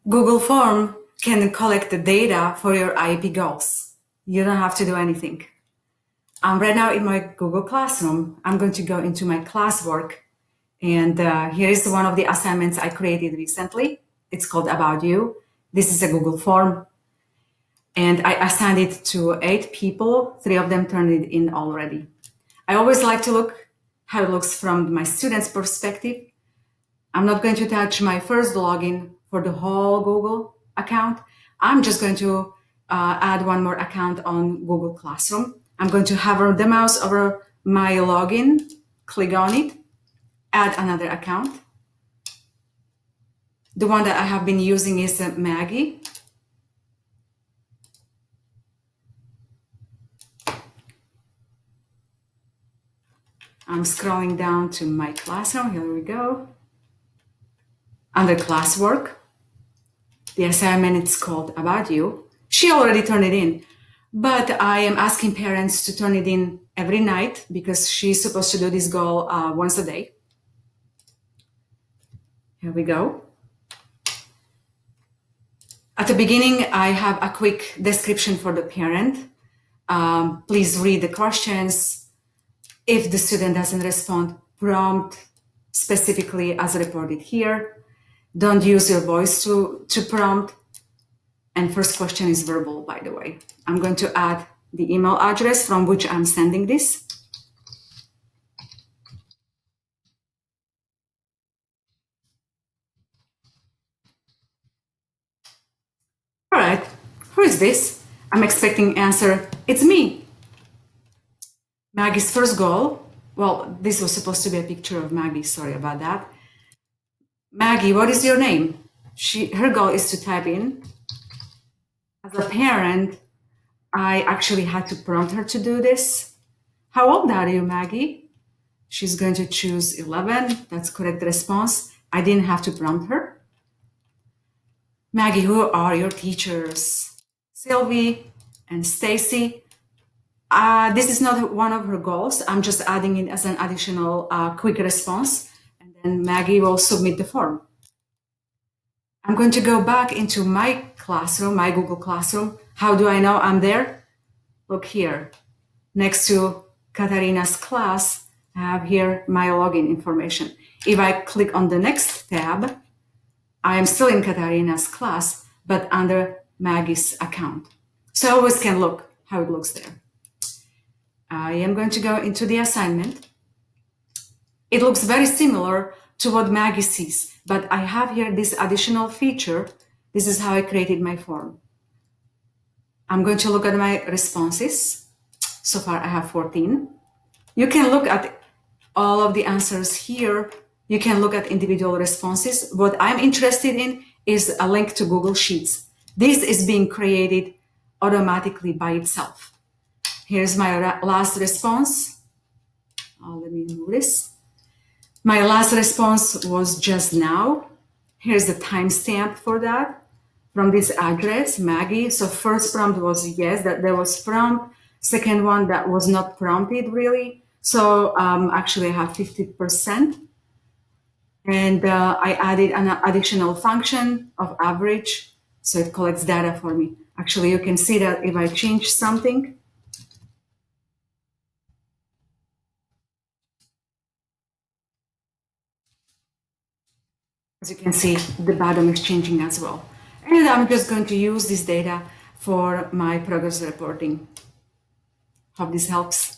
Google Form can collect the data for your IEP goals. You don't have to do anything. I'm right now in my Google Classroom. I'm going to go into my classwork, and here is one of the assignments I created recently. It's called About You. This is a Google Form, and I assigned it to 8 people. 3 of them turned it in already. I always like to look how it looks from my students' perspective. I'm not going to touch my first login for the whole Google account. I'm just going to add one more account on Google Classroom. I'm going to hover the mouse over my login, click on it, add another account. The one that I have been using is Maggie. I'm scrolling down to my classroom. Here we go. Under classwork, the assignment is called About You. She already turned it in, but I am asking parents to turn it in every night because she's supposed to do this goal once a day. Here we go. At the beginning, I have a quick description for the parent. Please read the questions. If the student doesn't respond, prompt specifically as reported here. Don't use your voice to prompt. And first question is verbal, by the way. I'm going to add the email address from which I'm sending this. All right, who is this? I'm expecting answer, it's me. Maggie's first goal, well, this was supposed to be a picture of Maggie, sorry about that. Maggie, what is your name? Her goal is to type in. As a parent, I actually had to prompt her to do this. How old are you, Maggie? She's going to choose 11. That's correct response. I didn't have to prompt her. Maggie, who are your teachers? Sylvie and Stacy. This is not one of her goals. I'm just adding it as an additional quick response. And then Maggie will submit the form. I'm going to go back into my classroom, my Google Classroom. How do I know I'm there? Look here. Next to Katarina's class, I have here my login information. If I click on the next tab, I am still in Katarina's class, but under Maggie's account. So I always can look how it looks there. I am going to go into the assignment. It looks very similar to what Maggie sees, but I have here this additional feature. This is how I created my form. I'm going to look at my responses. So far, I have 14. You can look at all of the answers here. You can look at individual responses. What I'm interested in is a link to Google Sheets. This is being created automatically by itself. Here's my last response. Let me move this. My last response was just now. Here's the timestamp for that from this address, Maggie. So first prompt was yes, that there was prompt. Second one that was not prompted really. So actually I have 50%. And I added an additional function of average. So it collects data for me. Actually, you can see that if I change something, as you can see, the bottom is changing as well. And I'm just going to use this data for my progress reporting. Hope this helps.